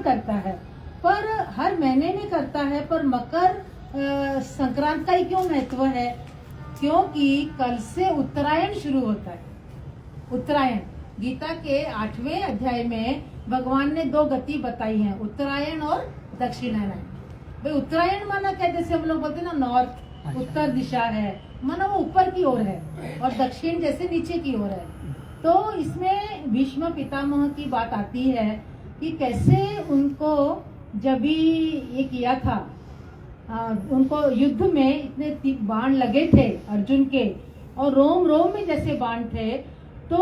करता है, पर हर महीने में करता है। पर मकर संक्रांत का ही क्यों महत्व है? क्योंकि कल से उत्तरायण शुरू होता है। उत्तरायण गीता के 8वें अध्याय में भगवान ने 2 गति बताई है, उत्तरायण और दक्षिणायन। भाई उत्तरायण माना क्या, जैसे हम लोग बोलते हैं ना नॉर्थ, उत्तर दिशा है, माना वो ऊपर की ओर है, और दक्षिण जैसे नीचे की ओर है। तो इसमें भीष्म पितामह की बात आती है कि कैसे उनको जब भी ये किया था, उनको युद्ध में इतने बाण लगे थे अर्जुन के, और रोम रोम में जैसे बाण थे, तो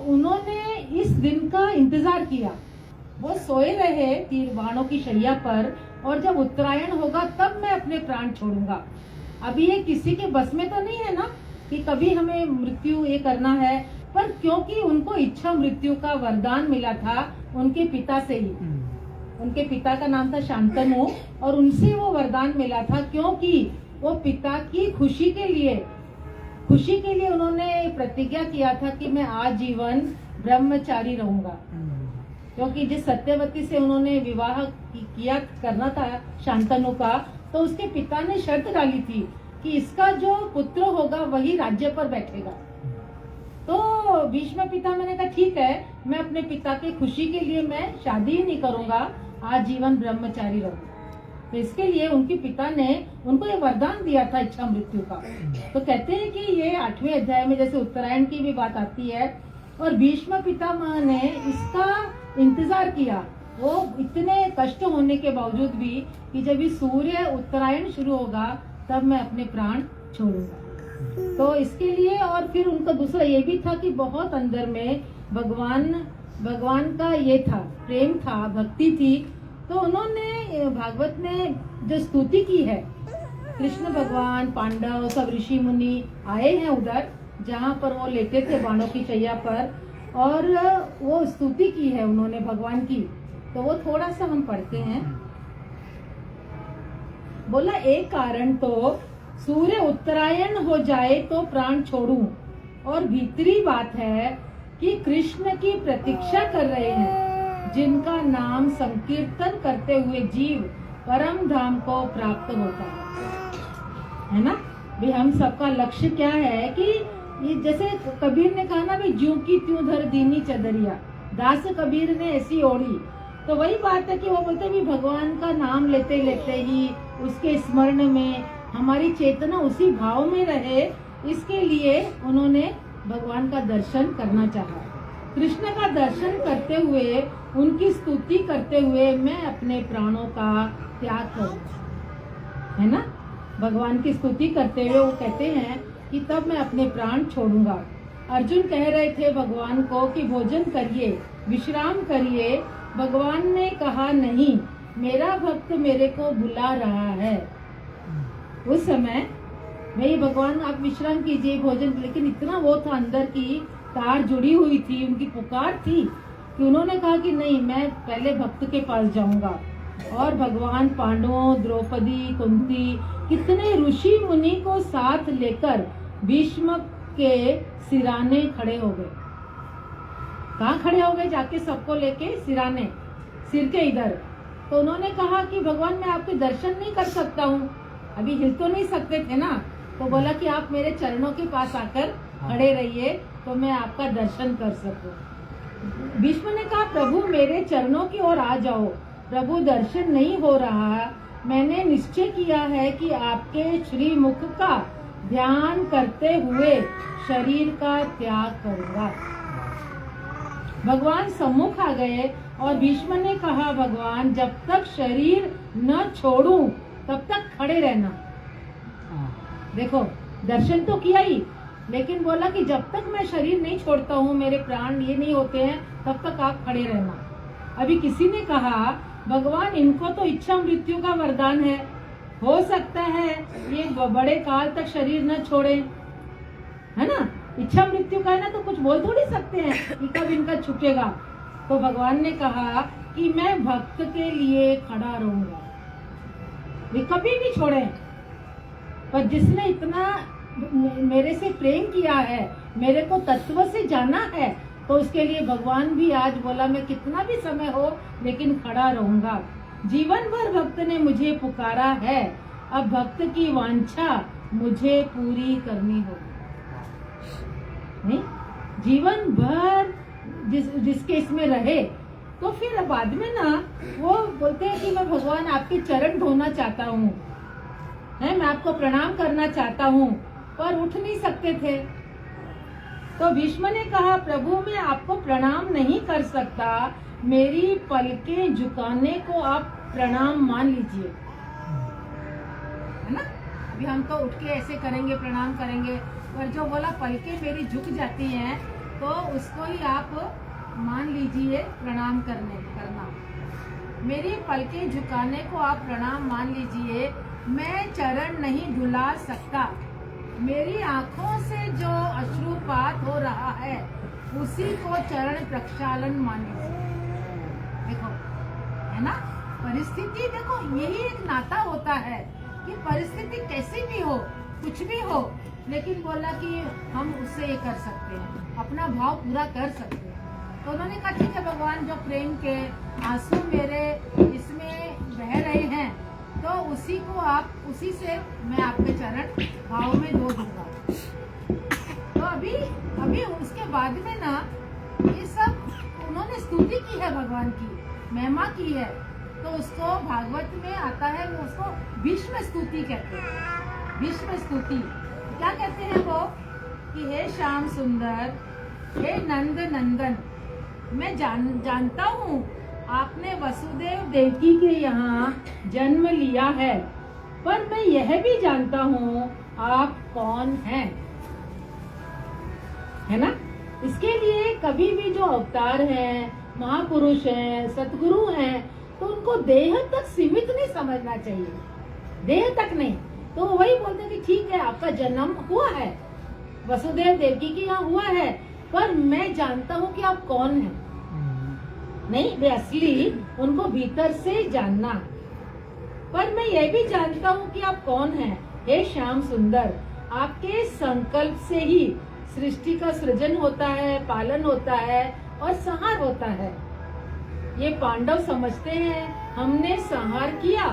उन्होंने इस दिन का इंतजार किया। वो सोए रहे तीर बाणों की शैया पर, और जब उत्तरायण होगा तब मैं अपने प्राण छोड़ूंगा। अभी ये किसी के बस में तो नहीं है ना कि कभी हमें मृत्यु ये करना है, पर क्योंकि उनको इच्छा मृत्यु का वरदान मिला था उनके पिता से ही। उनके पिता का नाम था शांतनु, और उनसे वो वरदान मिला था, क्योंकि वो पिता की खुशी के लिए उन्होंने प्रतिज्ञा किया था कि मैं आजीवन ब्रह्मचारी रहूंगा। क्योंकि जिस सत्यवती से उन्होंने विवाह किया करना था शांतनु का, तो उसके पिता ने शर्त डाली थी कि इसका जो पुत्र होगा वही राज्य पर बैठेगा। तो भीष्म पिता मैंने कहा ठीक है, मैं अपने पिता की खुशी के लिए मैं शादी ही नहीं करूंगा, आजीवन ब्रह्मचारी रहूंगा। तो इसके लिए उनके पिता ने उनको ये वरदान दिया था इच्छा मृत्यु का। तो कहते हैं कि ये 8वें अध्याय में जैसे उत्तरायण की भी बात आती है, और भीष्म पितामह ने इसका इंतजार किया, वो इतने कष्ट होने के बावजूद भी, कि जब सूर्य उत्तरायण शुरू होगा तब मैं अपने प्राण छोड़ूंगा। तो इसके लिए, और फिर उनका दूसरा ये भी था कि बहुत अंदर में भगवान का ये था, प्रेम था, भक्ति थी। तो उन्होंने भागवत में जो स्तुति की है, कृष्ण भगवान, पांडव, सब ऋषि मुनि आए हैं उधर जहाँ पर वो लेटे थे बाणों की शैया पर, और वो स्तुति की है उन्होंने भगवान की। तो वो थोड़ा सा हम पढ़ते हैं। बोला, एक कारण तो सूर्य उत्तरायण हो जाए तो प्राण छोड़ूं, और भीतरी बात है कि कृष्ण की प्रतीक्षा कर रहे हैं, जिनका नाम संकीर्तन करते हुए जीव परम धाम को प्राप्त होता है ना। भी हम सबका लक्ष्य क्या है कि ये जैसे कबीर ने कहा ना, भी ज्यों की त्यों धर दीनी चदरिया, दास कबीर ने ऐसी ओढ़ी। तो वही बात है कि वो बोलते भी भगवान का नाम लेते लेते ही उसके स्मरण में हमारी चेतना उसी भाव में रहे, इसके लिए उन्होंने भगवान का दर्शन करना चाहा। कृष्ण का दर्शन करते हुए, उनकी स्तुति करते हुए मैं अपने प्राणों का त्याग करूंगा, है ना। भगवान की स्तुति करते हुए वो कहते हैं कि तब मैं अपने प्राण छोड़ूंगा। अर्जुन कह रहे थे भगवान को कि भोजन करिए, विश्राम करिए। भगवान ने कहा नहीं, मेरा भक्त मेरे को बुला रहा है। उस समय भाई भगवान आप विश्राम कीजिए, भोजन, लेकिन इतना वो था, अंदर की तार जुड़ी हुई थी, उनकी पुकार थी कि उन्होंने कहा कि नहीं, मैं पहले भक्त के पास जाऊंगा। और भगवान पांडवों, द्रौपदी, कुंती, कितने ऋषि मुनि को साथ लेकर भीष्म के सिराने खड़े हो गए। कहाँ खड़े हो गए? जाके सबको लेके सिराने, सिर के इधर। तो उन्होंने कहा कि भगवान मैं आपके दर्शन नहीं कर सकता हूँ, अभी हिल तो नहीं सकते थे ना। तो बोला कि आप मेरे चरणों के पास आकर खड़े रहिए तो मैं आपका दर्शन कर सकूं। भीष्म ने कहा, प्रभु मेरे चरणों की ओर आ जाओ, प्रभु दर्शन नहीं हो रहा, मैंने निश्चय किया है कि आपके श्री मुख का ध्यान करते हुए शरीर का त्याग करूंगा। भगवान सम्मुख आ गए और भीष्म ने कहा, भगवान जब तक शरीर न छोड़ूं तब तक खड़े रहना। देखो दर्शन तो किया ही, लेकिन बोला कि जब तक मैं शरीर नहीं छोड़ता हूँ, मेरे प्राण ये नहीं होते हैं, तब तक आप खड़े रहना। अभी किसी ने कहा, भगवान इनको तो इच्छा मृत्यु का वरदान है, हो सकता है ये बड़े काल तक शरीर न छोड़े, है ना। इच्छा मृत्यु का है ना, तो कुछ बोल थोड़ी सकते हैं कि कब इनका छूटेगा। तो भगवान ने कहा कि मैं भक्त के लिए खड़ा रहूंगा, वे कभी भी छोड़े। पर जिसने इतना मेरे से प्रेम किया है, मेरे को तत्व से जाना है, तो उसके लिए भगवान भी आज बोला मैं कितना भी समय हो लेकिन खड़ा रहूंगा। जीवन भर भक्त ने मुझे पुकारा है, अब भक्त की वांछा मुझे पूरी करनी होगी। नहीं, जीवन भर जिसके इसमें रहे तो फिर बाद में ना वो बोलते हैं कि मैं भगवान आपके चरण धोना चाहता हूँ, है मैं आपको प्रणाम करना चाहता हूँ, पर उठ नहीं सकते थे। तो भीष्म ने कहा प्रभु मैं आपको प्रणाम नहीं कर सकता, मेरी पलकें झुकाने को आप प्रणाम मान लीजिए, है ना। अभी हम तो उठ के ऐसे करेंगे, प्रणाम करेंगे, पर जो बोला पलकें मेरी झुक जाती हैं तो उसको ही आप मान लीजिए प्रणाम करना। मेरी पलकें झुकाने को आप प्रणाम मान लीजिए, मैं चरण नहीं धुला सकता, मेरी आंखों से जो अश्रुपात हो रहा है उसी को चरण प्रक्षालन मान लीजिए। देखो, है ना, परिस्थिति देखो यही एक नाता होता है कि परिस्थिति कैसी भी हो, कुछ भी हो, लेकिन बोला कि हम उससे ये कर सकते हैं, अपना भाव पूरा कर सकते हैं। तो उन्होंने कहा ठीक है भगवान, जो प्रेम के आंसू मेरे इसमें बह रहे हैं तो उसी को आप, उसी से मैं आपके चरण भाव में धो दूंगा। तो अभी उसके बाद में ना ये सब उन्होंने स्तुति की है, भगवान की महिमा की है, तो उसको भागवत में आता है, वो उसको भीष्म स्तुति कहते हैं। भीष्म स्तुति क्या कहते हैं वो कि हे श्याम सुंदर, हे नंद नंदन, मैं जानता हूँ आपने वसुदेव देवकी के यहाँ जन्म लिया है, पर मैं यह भी जानता हूँ आप कौन हैं, है ना। इसके लिए कभी भी जो अवतार हैं, महापुरुष हैं, सतगुरु हैं, तो उनको देह तक सीमित नहीं समझना चाहिए, देह तक नहीं। तो वही बोलते कि ठीक है आपका जन्म हुआ है, वसुदेव देवकी के यहाँ हुआ है, पर मैं जानता हूँ कि आप कौन हैं। नहीं, वे असली उनको भीतर से जानना, पर मैं यह भी जानता हूँ कि आप कौन हैं। हे श्याम सुंदर, आपके संकल्प से ही सृष्टि का सृजन होता है, पालन होता है और संहार होता है। ये पांडव समझते हैं हमने संहार किया,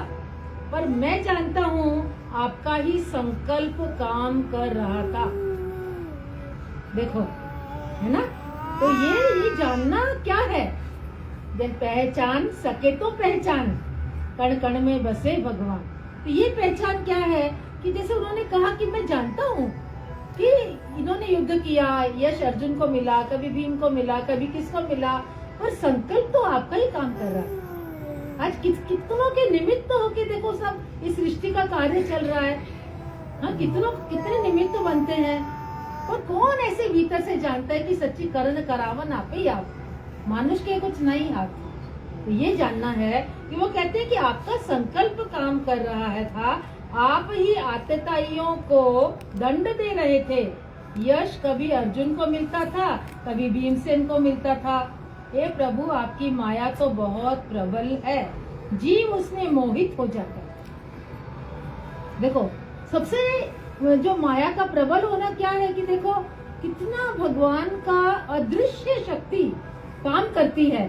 पर मैं जानता हूँ आपका ही संकल्प काम कर रहा था। देखो, है ना। तो ये जानना क्या है, जब पहचान सके तो पहचान, कण कण में बसे भगवान। तो ये पहचान क्या है कि जैसे उन्होंने कहा कि मैं जानता हूँ कि इन्होंने युद्ध किया, यश अर्जुन को मिला, कभी भीम को मिला, कभी किसको मिला, पर संकल्प तो आपका ही काम कर रहा है। आज कितनों के निमित्त होके देखो सब इस सृष्टि का कार्य चल रहा है। हाँ, कितने निमित्त बनते हैं, और कौन ऐसे भीतर से जानता है कि सच्ची करण करावन आप ही आप, मानुष के कुछ नहीं आप। तो ये जानना है कि वो कहते हैं कि आपका संकल्प काम कर रहा है था, आप ही आतताइयों को दंड दे रहे थे। यश कभी अर्जुन को मिलता था, कभी भीमसेन को मिलता था। हे प्रभु, आपकी माया तो बहुत प्रबल है, जीव उसमें मोहित हो जाता है। देखो, सबसे जो माया का प्रबल होना क्या है कि देखो कितना भगवान का अदृश्य शक्ति काम करती है,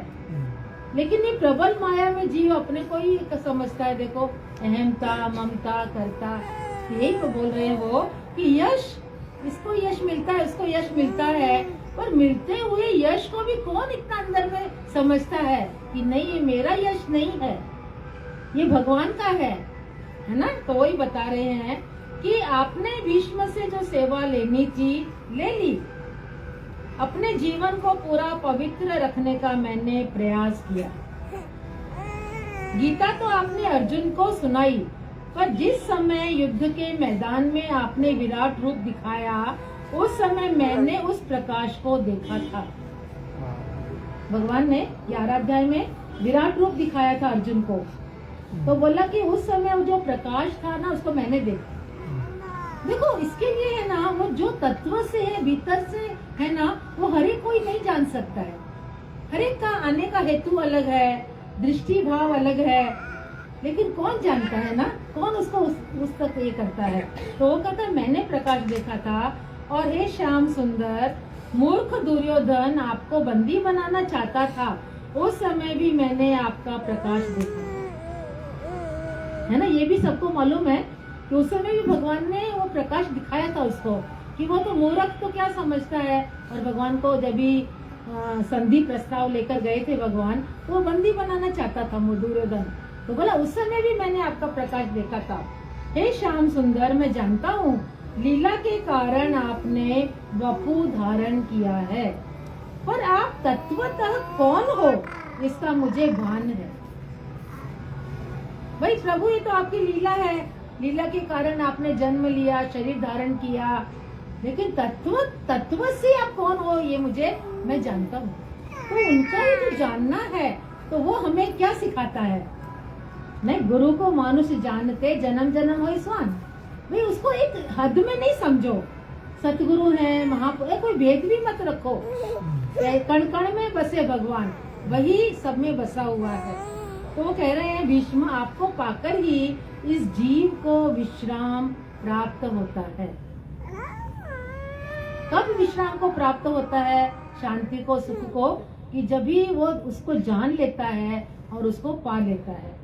लेकिन ये प्रबल माया में जीव अपने को ही समझता है। देखो, अहमता, ममता करता, यही तो बोल रहे हैं वो कि यश, इसको यश मिलता है, उसको यश मिलता है, पर मिलते हुए यश को भी कौन इतना अंदर में समझता है कि नहीं ये मेरा यश नहीं है, ये भगवान का है ना। तो वही बता रहे हैं कि आपने भीष्म से जो सेवा लेनी थी ले ली, अपने जीवन को पूरा पवित्र रखने का मैंने प्रयास किया। गीता तो आपने अर्जुन को सुनाई, पर जिस समय युद्ध के मैदान में आपने विराट रूप दिखाया, उस समय मैंने उस प्रकाश को देखा था। भगवान ने 11 अध्याय में विराट रूप दिखाया था अर्जुन को, तो बोला कि उस समय जो प्रकाश था ना, उसको मैंने देखा। देखो, इसके लिए है ना, वो जो तत्व से है, भीतर से है ना, वो हर एक कोई नहीं जान सकता है। हर एक का आने का हेतु अलग है, दृष्टि भाव अलग है, लेकिन कौन जानता है ना, कौन उसको उस तक ये करता है। तो वो कहता है मैंने प्रकाश देखा था। और हे श्याम सुंदर, मूर्ख दुर्योधन आपको बंदी बनाना चाहता था, उस समय भी मैंने आपका प्रकाश देखा। है ना, ये भी सबको मालूम है कि उस समय भी भगवान ने वो प्रकाश दिखाया था उसको, कि वो तो मूर्ख तो क्या समझता है। और भगवान को जब भी संधि प्रस्ताव लेकर गए थे भगवान, तो वो बंदी बनाना चाहता था दुर्योधन। तो बोला उस समय भी मैंने आपका प्रकाश देखा था। हे श्याम सुंदर, मैं जानता हूँ लीला के कारण आपने वपु धारण किया है, पर आप तत्वतः कौन हो इसका मुझे भान है। भाई प्रभु, ये तो आपकी लीला है, लीला के कारण आपने जन्म लिया, शरीर धारण किया, लेकिन तत्व से आप कौन हो ये मैं जानता हूँ। तो उनका ही जो जानना है तो वो हमें क्या सिखाता है। नहीं, गुरु को मानुष जानते जन्म जन्म हो स्वान। भाई उसको एक हद में नहीं समझो। सतगुरु है, महापुरुष, कोई भेद भी मत रखो। कण कण में बसे भगवान, वही सब में बसा हुआ है। तो वो कह रहे हैं भीष्म, आपको पाकर ही इस जीव को विश्राम प्राप्त होता है। कब विश्राम को प्राप्त होता है, शांति को, सुख को, कि जब भी वो उसको जान लेता है और उसको पा लेता है।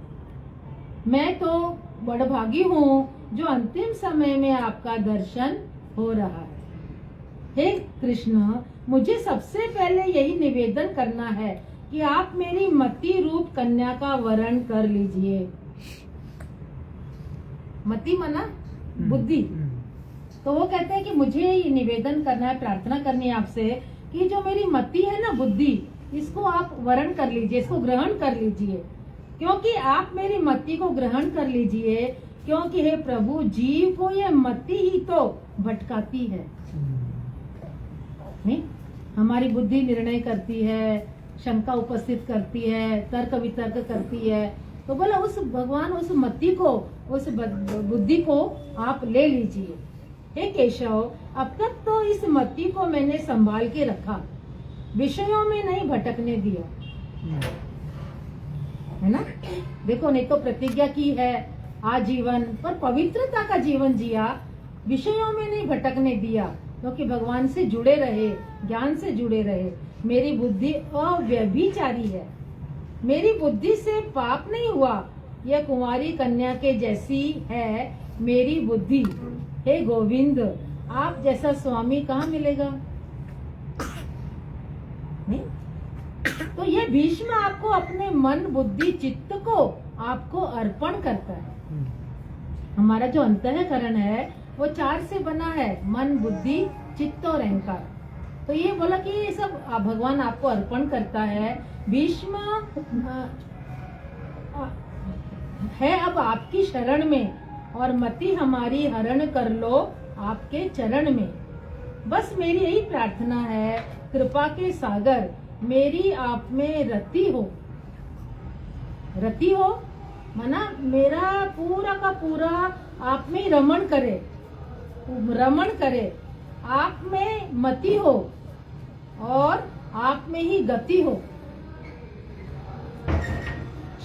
मैं तो बड़भागी हूँ जो अंतिम समय में आपका दर्शन हो रहा है। हे कृष्ण, मुझे सबसे पहले यही निवेदन करना है कि आप मेरी मति रूप कन्या का वरण कर लीजिए। मति मना बुद्धि। तो वो कहते हैं कि मुझे ये निवेदन करना है, प्रार्थना करनी है आपसे कि जो मेरी मति है ना, बुद्धि, इसको आप वरण कर लीजिए, इसको ग्रहण कर लीजिए। क्योंकि आप मेरी मति को ग्रहण कर लीजिए, क्योंकि हे प्रभु, जीव को ये मति ही तो भटकाती है। नहीं, हमारी बुद्धि निर्णय करती है, शंका उपस्थित करती है, तर्क वितर्क करती है। तो बोला उस भगवान, उस मति को, उस बुद्धि को आप ले लीजिए। हे केशव, अब तक तो इस मति को मैंने संभाल के रखा, विषयों में नहीं भटकने दिया, है ना। देखो, नहीं तो प्रतिज्ञा की है आजीवन, पर पवित्रता का जीवन जिया, विषयों में नहीं भटकने दिया, क्योंकि भगवान से जुड़े रहे, ज्ञान से जुड़े रहे। मेरी बुद्धि अव्यभिचारी है, मेरी बुद्धि से पाप नहीं हुआ। यह कुंवारी कन्या के जैसी है मेरी बुद्धि। हे गोविंद, आप जैसा स्वामी कहाँ मिलेगा। नहीं? तो ये भीष्म आपको अपने मन, बुद्धि, चित्त को आपको अर्पण करता है। हमारा जो अंतःकरण है वो 4 से बना है, मन, बुद्धि, चित्त और अहंकार। तो ये बोला कि ये सब भगवान आपको अर्पण करता है। भीष्म है अब आपकी शरण में, और मति हमारी हरण कर लो आपके चरण में। बस मेरी यही प्रार्थना है, कृपा के सागर मेरी आप में रति हो। रति हो माना मेरा पूरा का पूरा आप में रमण करे, आप में मति हो और आप में ही गति हो।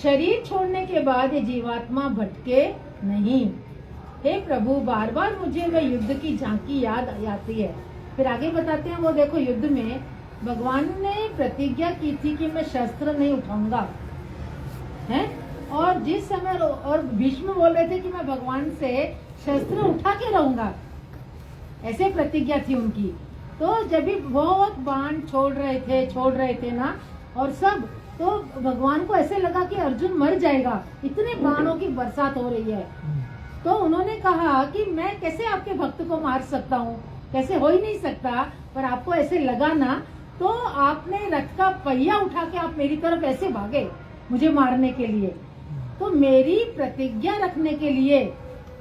शरीर छोड़ने के बाद ये जीवात्मा भटके नहीं। हे प्रभु, बार बार मुझे वह युद्ध की झांकी याद आती है। फिर आगे बताते हैं, वो देखो युद्ध में भगवान ने प्रतिज्ञा की थी कि मैं शस्त्र नहीं उठाऊंगा, है, और जिस समय और भीष्म बोल रहे थे कि मैं भगवान से शस्त्र उठा के रहूंगा, ऐसे प्रतिज्ञा थी उनकी। तो जब भी बहुत बाण छोड़ रहे थे ना, और सब, तो भगवान को ऐसे लगा कि अर्जुन मर जाएगा, इतने बाणों की बरसात हो रही है। तो उन्होंने कहा कि मैं कैसे आपके भक्त को मार सकता हूँ, कैसे, हो ही नहीं सकता, पर आपको ऐसे लगा ना, तो आपने रथ का पहिया उठा के आप मेरी तरफ ऐसे भागे मुझे मारने के लिए। तो मेरी प्रतिज्ञा रखने के लिए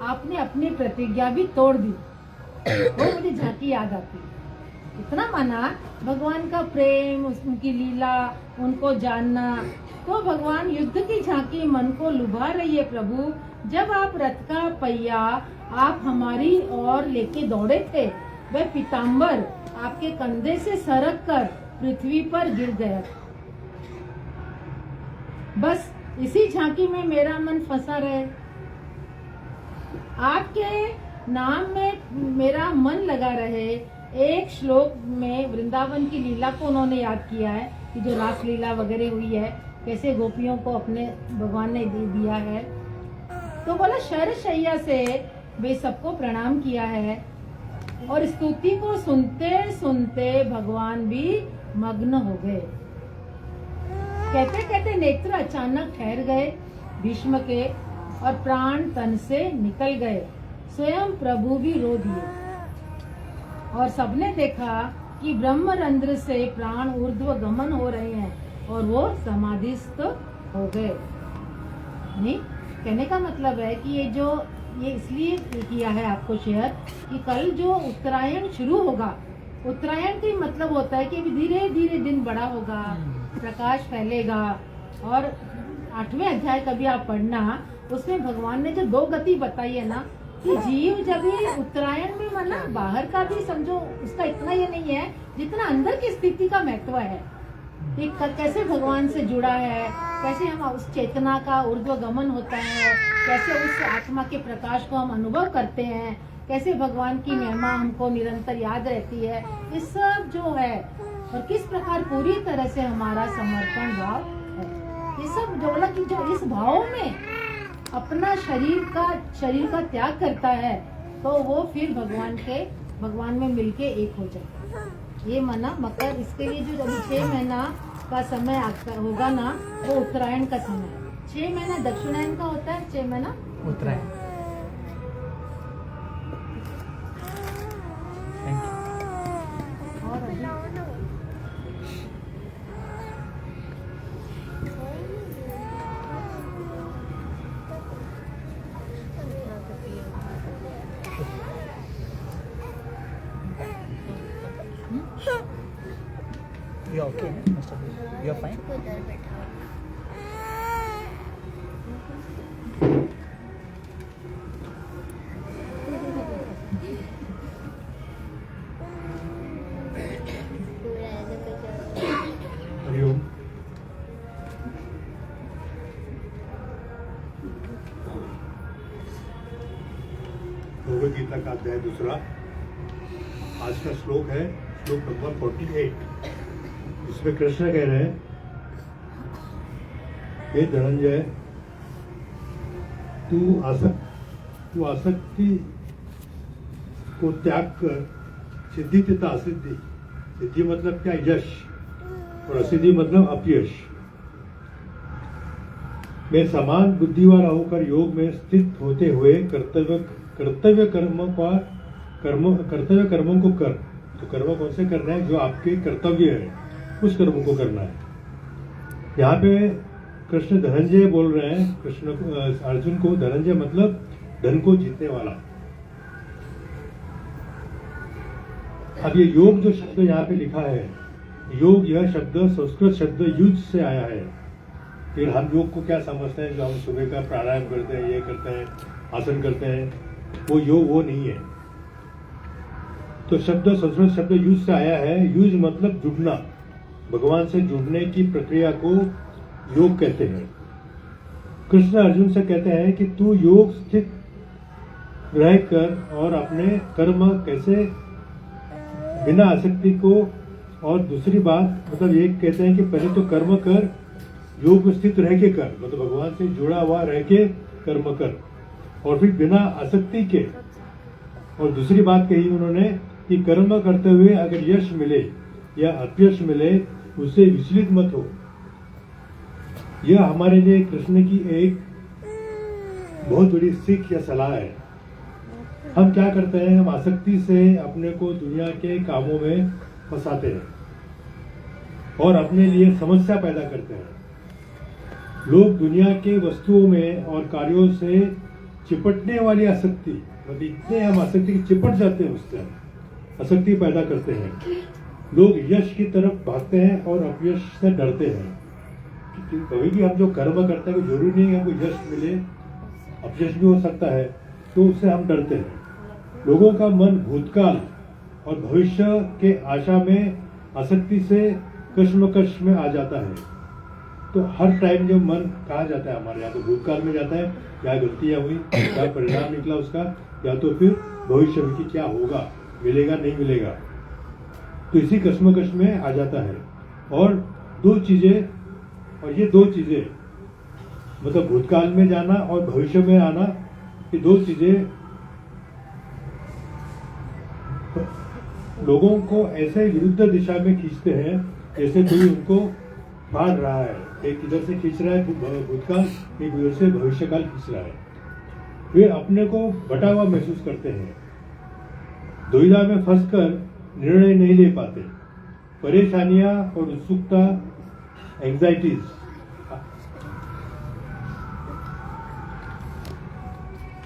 आपने अपनी प्रतिज्ञा भी तोड़ दी। वो मुझे झांकी याद आती। इतना माना भगवान का प्रेम, उनकी लीला, उनको जानना। तो भगवान युद्ध की झांकी मन को लुभा रही है प्रभु। जब आप रथ का पहिया आप हमारी ओर लेके दौड़े थे, वह पीताम्बर आपके कंधे से सरक कर पृथ्वी पर गिर गया। बस इसी झांकी में मेरा मन फंसा रहे, आपके नाम में मेरा मन लगा रहे, एक श्लोक में वृंदावन की लीला को उन्होंने याद किया है कि जो रास लीला वगैरह हुई है, कैसे गोपियों को अपने भगवान ने दे दिया है। तो बोला शरशैया से वे सबको प्रणाम किया है और स्तुति को सुनते सुनते भगवान भी मग्न हो गए। कहते कहते नेत्र अचानक ठहर गए भीष्म के और प्राण तन से निकल गए। स्वयं प्रभु भी रो दिए और सबने देखा कि ब्रह्मरंध्र से प्राण ऊर्ध्व गमन हो रहे हैं और वो समाधिस्थ हो गए। नहीं, कहने का मतलब है कि ये इसलिए किया है आपको शेयर कि कल जो उत्तरायण शुरू होगा, उत्तरायण का मतलब होता है कि धीरे धीरे दिन बड़ा होगा, प्रकाश फैलेगा। और 8वें अध्याय कभी आप पढ़ना, उसमें भगवान ने जो 2 गति बताई है ना कि जीव जब भी उत्तरायण में माना बाहर का भी समझो उसका इतना ये नहीं है जितना अंदर की स्थिति का महत्व है कि कैसे भगवान से जुड़ा है, कैसे हम उस चेतना का ऊर्ध्व गमन होता है, कैसे उस आत्मा के प्रकाश को हम अनुभव करते हैं, कैसे भगवान की महिमा हमको निरंतर याद रहती है। ये सब जो है और किस प्रकार पूरी तरह से हमारा समर्पण भाव है, ये सब जो बोला कि जो इस भाव में अपना शरीर का त्याग करता है तो वो फिर भगवान में मिलके एक हो जाता है। ये माना मकर, इसके लिए जो अभी 6 महीना का समय आपका होगा ना, वो उत्तरायण का समय है। 6 महीना दक्षिणायन का होता है, 6 महीना उत्तरायण। You're okay, Mr. You're fine. Hariom. Bhagavad Gita का अध्याय 2। आज का श्लोक है श्लोक नंबर 48। इसमें कृष्ण कह रहे हैं, हे धनंजय, तू आसक्ति को त्याग कर सिद्धि तथा असिद्धि, सिद्धि मतलब क्या, यश, और असिद्धि मतलब अपयश में समान बुद्धि वाला होकर योग में स्थित होते हुए कर्तव्य कर्मों को कर। तो कर्म कौन से करना है, जो आपके कर्तव्य है उस कर्म को करना है। यहाँ पे कृष्ण धनंजय बोल रहे हैं, कृष्ण अर्जुन को। धनंजय मतलब धन को जीतने वाला। अब ये योग जो शब्द यहाँ पे लिखा है, योग, यह शब्द संस्कृत शब्द युज से आया है। फिर हम योग को क्या समझते हैं, जो हम सुबह का प्राणायाम करते हैं, ये करते हैं, आसन करते हैं, वो योग वो नहीं है। तो शब्द संस्कृत शब्द युज से आया है। युज मतलब जुड़ना, भगवान से जुड़ने की प्रक्रिया को योग कहते हैं। कृष्ण अर्जुन से कहते हैं कि तू योग स्थित रहकर और अपने कर्म कैसे बिना आसक्ति को, और दूसरी बात मतलब ये कहते हैं कि पहले तो कर्म कर, योग में स्थित रह के कर, मतलब भगवान से जुड़ा हुआ रह के कर्म कर, और फिर बिना आसक्ति के। और दूसरी बात कही उन्होंने कि कर्म करते हुए अगर यश मिले या अपयश मिले, उससे विचलित मत हो। यह हमारे लिए कृष्ण की एक बहुत बड़ी सीख या सलाह है। हम क्या करते हैं, हम आसक्ति से अपने को दुनिया के कामों में फंसाते हैं और अपने लिए समस्या पैदा करते हैं। लोग दुनिया के वस्तुओं में और कार्यों से चिपटने वाली आसक्ति, मतलब इतने हम आसक्ति की चिपट जाते हैं, उससे आसक्ति पैदा करते हैं। लोग यश की तरफ भागते हैं और अपयश से डरते हैं। कभी भी हम जो कर्म करते हैं, जरूरी नहीं है हमको यश मिले, अपयश भी हो सकता है, तो उससे हम डरते हैं। लोगों का मन भूतकाल और भविष्य के आशा में आसक्ति से कश्मकश में आ जाता है। तो हर टाइम जब मन कहाँ जाता है हमारे, या तो भूतकाल में जाता है, क्या गलतियां हुई, क्या परिणाम निकला उसका, या तो फिर भविष्य में कि क्या होगा, मिलेगा नहीं मिलेगा। तो इसी कश्मकश में आ जाता है। और ये दो चीजें मतलब भूतकाल में जाना और भविष्य में आना, ये दो चीजें लोगों को ऐसे विरुद्ध दिशा में खींचते हैं जैसे कोई उनको फाड़ रहा है। एक इधर से खींच रहा है भूतकाल, एक उधर से भविष्यकाल खींच रहा है। वे अपने को बटा हुआ महसूस करते हैं, दुविधा में फंसकर निर्णय नहीं ले पाते, परेशानियां और उत्सुकता, एंजाइटीज,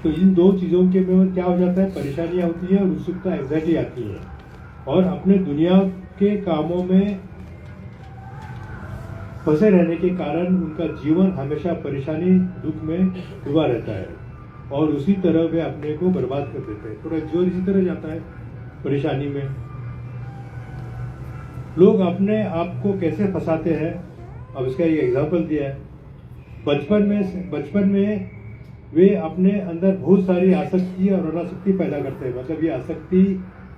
तो इन दो चीजों के में क्या हो जाता है, परेशानियां होती है और उत्सुकता, एंजाइटी आती है। और अपने दुनिया के कामों में फंसे रहने के कारण उनका जीवन हमेशा परेशानी, दुख में डूबा रहता है और उसी तरह वे अपने को बर्बाद कर देते हैं। पूरा जीवन इसी तरह जाता है परेशानी में। लोग अपने आप को कैसे फंसाते हैं, अब इसका एक एग्जाम्पल दिया है। बचपन में वे अपने अंदर बहुत सारी आसक्ति और अनासक्ति पैदा करते हैं। मतलब ये आसक्ति,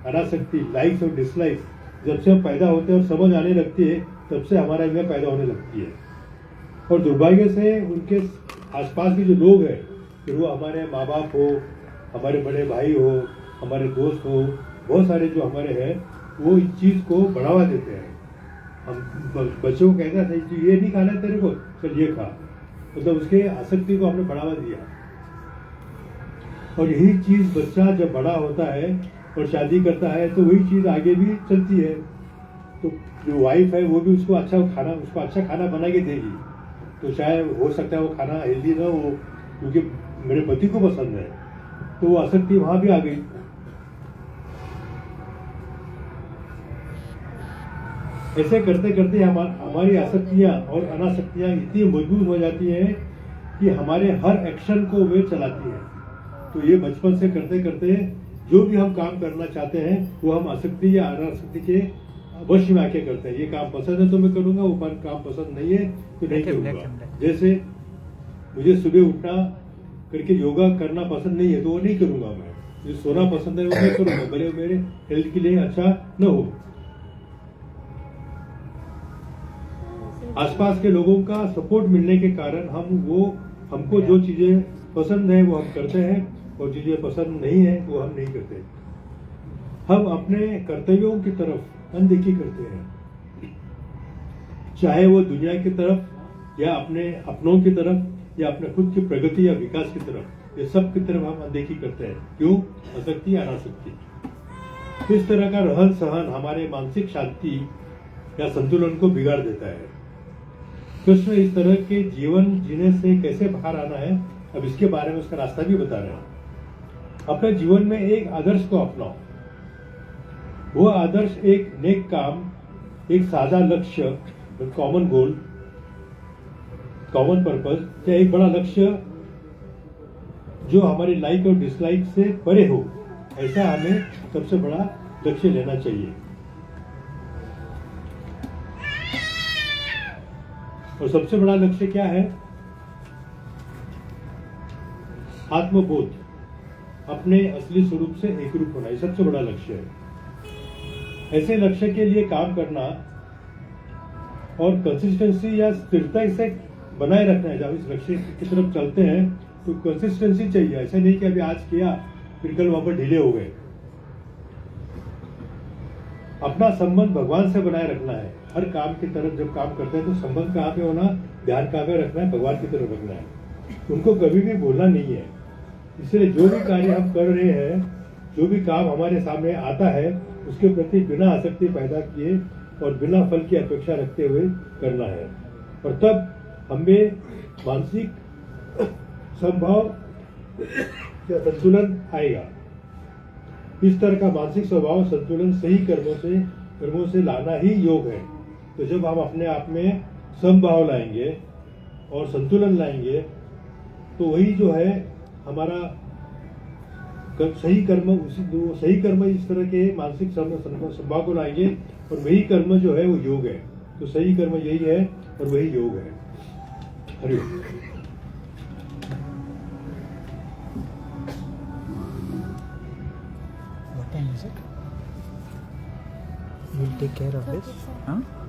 अनासक्ति, लाइक्स और डिसलाइक्स जब से हम पैदा होते हैं और समझ आने लगती है तब से हमारे में पैदा होने लगती है। और दुर्भाग्य से उनके आसपास के जो लोग हैं, फिर वो हमारे माँ बाप हो, हमारे बड़े भाई हो, हमारे दोस्त हो, बहुत सारे जो हमारे हैं, वो इस चीज़ को बढ़ावा देते हैं। हम बच्चों को कहते हैं ये नहीं खाना है तेरे को, चल ये खा, मतलब उसके आसक्ति को हमने बढ़ावा दिया। और यही चीज़ बच्चा जब बड़ा होता है और शादी करता है तो वही चीज़ आगे भी चलती है। तो जो वाइफ है वो भी उसको अच्छा खाना बना के देगी, तो शायद हो सकता है वो खाना हेल्दी ना हो क्योंकि मेरे पति को पसंद है, तो वो आसक्ति वहां भी आ गई। ऐसे करते करते हमारी आसक्तियां और अनासक्तियां इतनी मजबूत हो जाती हैं कि हमारे हर एक्शन को वे चलाती हैं। तो ये बचपन से करते करते जो भी हम काम करना चाहते हैं वो हम आसक्ति या अनासक्ति के वश में आके करते हैं। ये काम पसंद है तो मैं करूंगा, वो काम पसंद नहीं है तो नहीं करूंगा। जैसे मुझे सुबह उठना करके योगा करना पसंद नहीं है तो वो नहीं करूंगा। मैं मुझे सोना पसंद है वो मैं करूंगा, भले मेरे हेल्थ के लिए अच्छा न हो। आसपास के लोगों का सपोर्ट मिलने के कारण हमको जो चीजें पसंद है वो हम करते हैं और चीजें पसंद नहीं है वो हम नहीं करते। हम अपने कर्तव्यों की तरफ अनदेखी करते हैं, चाहे वो दुनिया की तरफ या अपने अपनों की तरफ या अपने खुद की प्रगति या विकास की तरफ, ये सब की तरफ हम अनदेखी करते हैं। क्यों? आसक्ति, अनासक्ति। इस तरह का रहन सहन हमारे मानसिक शांति या संतुलन को बिगाड़ देता है। कृष्ण इस तरह के जीवन जीने से कैसे बाहर आना है, अब इसके बारे में उसका रास्ता भी बता रहे हैं। अपने जीवन में एक आदर्श को अपनाओ। वो आदर्श एक नेक काम, एक सादा लक्ष्य, कॉमन गोल, कॉमन पर्पस या एक बड़ा लक्ष्य जो हमारी लाइक और डिसलाइक से परे हो, ऐसा हमें सबसे बड़ा लक्ष्य लेना चाहिए। और सबसे बड़ा लक्ष्य क्या है? आत्मबोध, अपने असली स्वरूप से एकरूप होना, ये सबसे बड़ा लक्ष्य है। ऐसे लक्ष्य के लिए काम करना और कंसिस्टेंसी या स्थिरता से बनाए रखना है। जब इस लक्ष्य की तरफ चलते हैं तो कंसिस्टेंसी चाहिए। ऐसा नहीं कि अभी आज किया फिर कल वहां पर ढीले हो गए। अपना संबंध भगवान से बनाए रखना है। हर काम की तरफ जब काम करते हैं तो संबंध कहाँ पे होना, ध्यान कहाँ पे रखना है, भगवान की तरफ रखना है। उनको कभी भी भूलना नहीं है। इसलिए जो भी कार्य हम कर रहे हैं, जो भी काम हमारे सामने आता है, उसके प्रति बिना आसक्ति पैदा किए और बिना फल की अपेक्षा रखते हुए करना है। और तब हमें मानसिक संभाव या संतुलन आएगा। इस तरह का मानसिक स्वभाव संतुलन सही कर्मों से लाना ही योग है। तो जब हम अपने आप में समभाव लाएंगे और संतुलन लाएंगे तो वही जो है हमारा सही कर्म इस तरह के मानसिक स्वभाव को लाएंगे और वही कर्म जो है वो योग है। तो सही कर्म यही है और वही योग है। हरि ओम। What time is it? We'll take take care of this. Okay, sir. Huh?